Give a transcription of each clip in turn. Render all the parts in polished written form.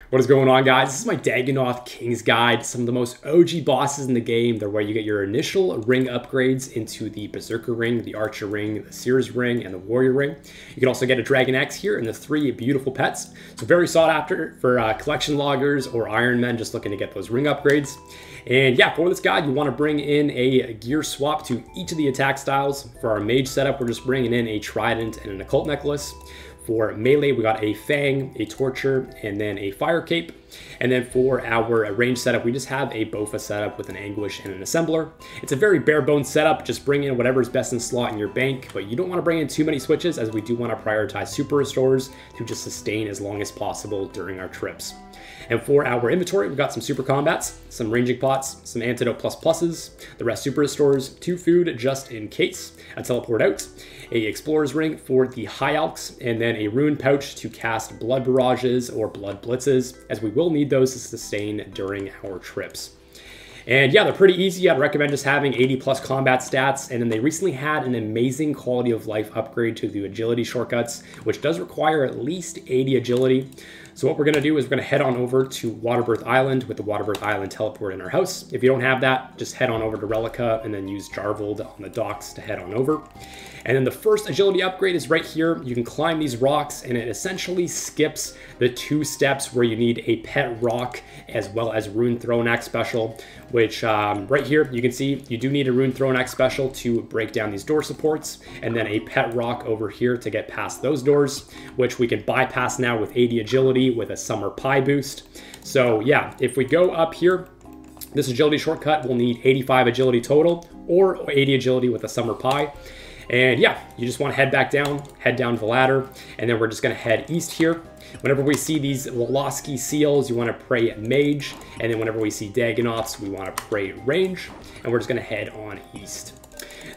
What is going on, guys? This is my Dagannoth Kings guide. Some of the most OG bosses in the game. They're where you get your initial ring upgrades into the Berserker ring, the Archer ring, the Seer's ring, and the Warrior ring. You can also get a Dragon Axe here and the 3 beautiful pets. So very sought after for collection loggers or Iron Men just looking to get those ring upgrades. And yeah, for this guide, you want to bring in a gear swap to each of the attack styles. For our mage setup, we're just bringing in a trident and an occult necklace. For melee, we got a Fang, a Torture, and then a Fire Cape. And then for our range setup, we just have a Bofa setup with an Anguish and an Assembler. It's a very bare bones setup. Just bring in whatever's best in slot in your bank, but you don't want to bring in too many switches as we do want to prioritize super restores to just sustain as long as possible during our trips. And for our inventory, we've got some super combats, some ranging pots, some antidote plus pluses, the rest super restores, 2 food just in case, a teleport out, a explorer's ring for the high alks, and then a rune pouch to cast blood barrages or blood blitzes, as we will need those to sustain during our trips. And yeah, they're pretty easy. I'd recommend just having 80 plus combat stats. And then they recently had an amazing quality of life upgrade to the agility shortcuts, which does require at least 80 agility. So what we're gonna do is we're gonna head on over to Waterbirth Island with the Waterbirth Island teleport in our house. If you don't have that, just head on over to Relica and then use Jarvold on the docks to head on over. And then the first agility upgrade is right here. You can climb these rocks and it essentially skips the 2 steps where you need a pet rock as well as rune throne axe special, which right here you can see you do need a rune throne axe special to break down these door supports, and then a pet rock over here to get past those doors, which we can bypass now with 80 agility with a summer pie boost. So yeah, if we go up here, this agility shortcut will need 85 agility total or 80 agility with a summer pie. And yeah, you just want to head back down, head down the ladder, and then we're just going to head east here. Whenever we see these Woloski seals, you want to pray mage, and then whenever we see Dagannoths, we want to pray range, and we're just going to head on east.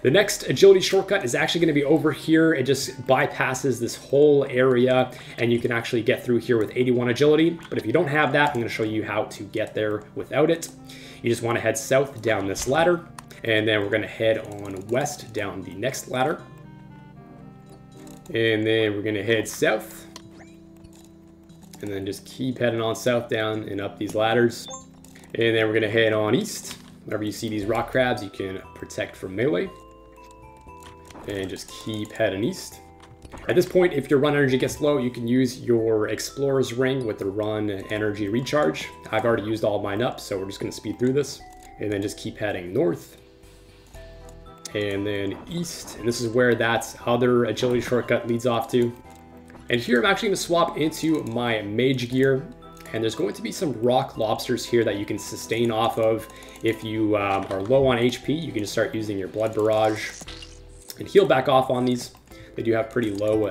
The next agility shortcut is actually going to be over here. It just bypasses this whole area, and you can actually get through here with 81 agility. But if you don't have that, I'm going to show you how to get there without it. You just want to head south down this ladder. And then we're going to head on west down the next ladder. And then we're going to head south. And then just keep heading on south down and up these ladders. And then we're going to head on east. Whenever you see these rock crabs, you can protect from melee. And just keep heading east. At this point, if your run energy gets low, you can use your Explorer's Ring with the run energy recharge. I've already used all of mine up, so we're just going to speed through this. And then just keep heading north. And then east, and this is where that other agility shortcut leads off to. And here I'm actually going to swap into my mage gear, and there's going to be some rock lobsters here that you can sustain off of. If you are low on HP, you can just start using your blood barrage and heal back off on these. They do have pretty low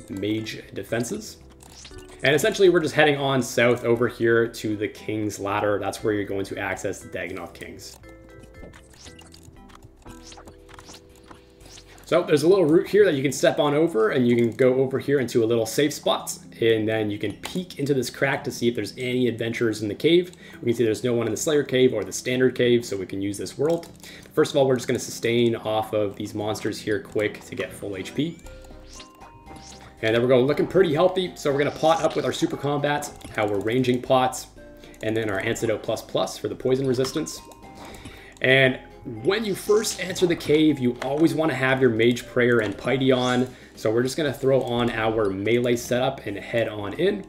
mage defenses. And essentially we're just heading on south over here to the King's Ladder. That's where you're going to access the Dagannoth Kings. So there's a little route here that you can step on over, and you can go over here into a little safe spot, and then you can peek into this crack to see if there's any adventurers in the cave. We can see there's no one in the Slayer cave or the standard cave, so we can use this world. First of all, we're just going to sustain off of these monsters here quick to get full HP. And then we're going looking pretty healthy, so we're going to pot up with our super combats, our ranging pots, and then our antidote plus plus for the poison resistance. And when you first enter the cave, you always want to have your Mage Prayer and Piety on. So we're just going to throw on our melee setup and head on in.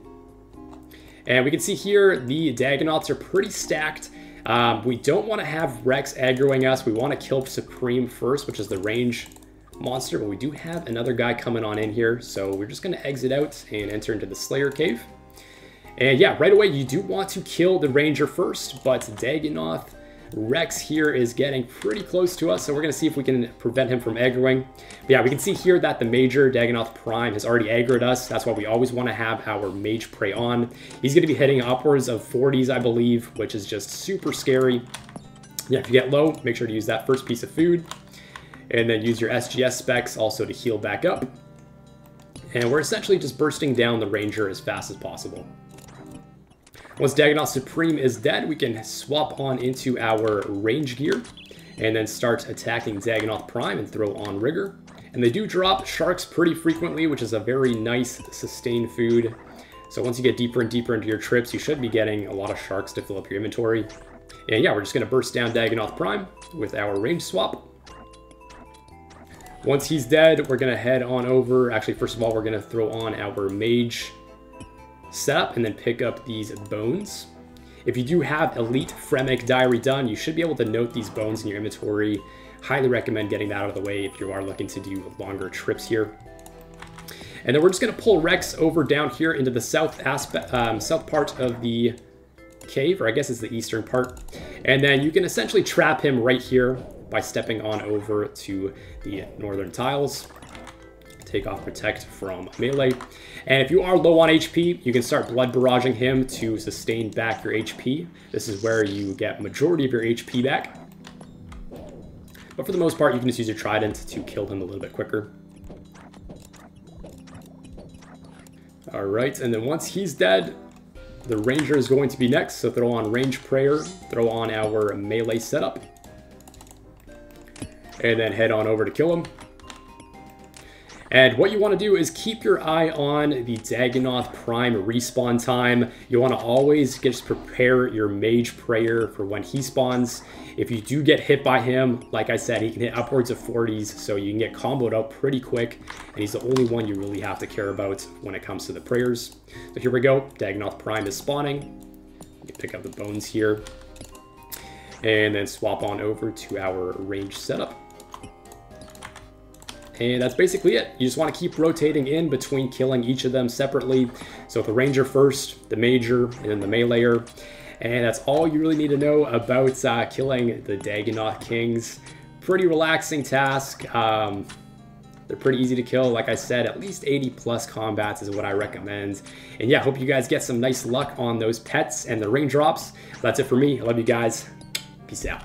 And we can see here the Dagannoths are pretty stacked. We don't want to have Rex aggroing us. We want to kill Supreme first, which is the range monster. But we do have another guy coming on in here. So we're just going to exit out and enter into the Slayer cave. And yeah, right away, you do want to kill the Ranger first, but Dagannoth Rex here is getting pretty close to us, so we're going to see if we can prevent him from aggroing. But yeah, we can see here that the Major Dagannoth Prime has already aggroed us. That's why we always want to have our Mage Prey on. He's going to be hitting upwards of 40s, I believe, which is just super scary. Yeah, if you get low, make sure to use that first piece of food. And then use your SGS specs also to heal back up. And we're essentially just bursting down the Ranger as fast as possible. Once Dagannoth Supreme is dead, we can swap on into our range gear and then start attacking Dagannoth Prime and throw on Rigor. And they do drop sharks pretty frequently, which is a very nice sustained food. So once you get deeper and deeper into your trips, you should be getting a lot of sharks to fill up your inventory. And yeah, we're just going to burst down Dagannoth Prime with our range swap. Once he's dead, we're going to head on over. Actually, first of all, we're going to throw on our mage setup and then pick up these bones. If you do have Elite Fremic Diary done, you should be able to note these bones in your inventory. Highly recommend getting that out of the way if you are looking to do longer trips here. And then we're just going to pull Rex over down here into the south part of the cave, or I guess it's the eastern part. And then you can essentially trap him right here by stepping on over to the northern tiles. Take off Protect from melee. And if you are low on HP, you can start blood barraging him to sustain back your HP. This is where you get majority of your HP back. But for the most part, you can just use your trident to kill him a little bit quicker. All right, and then once he's dead, the ranger is going to be next. So throw on range prayer, throw on our melee setup, and then head on over to kill him. And what you want to do is keep your eye on the Dagannoth Prime respawn time. You want to always just prepare your Mage Prayer for when he spawns. If you do get hit by him, like I said, he can hit upwards of 40s, so you can get comboed up pretty quick, and he's the only one you really have to care about when it comes to the prayers. So here we go, Dagannoth Prime is spawning. You can pick up the bones here, and then swap on over to our range setup. And that's basically it. You just want to keep rotating in between killing each of them separately. So the ranger first, the major, and then the meleeer. And that's all you really need to know about killing the Dagannoth Kings. Pretty relaxing task. They're pretty easy to kill. Like I said, at least 80 plus combats is what I recommend. And yeah, hope you guys get some nice luck on those pets and the raindrops. That's it for me. I love you guys. Peace out.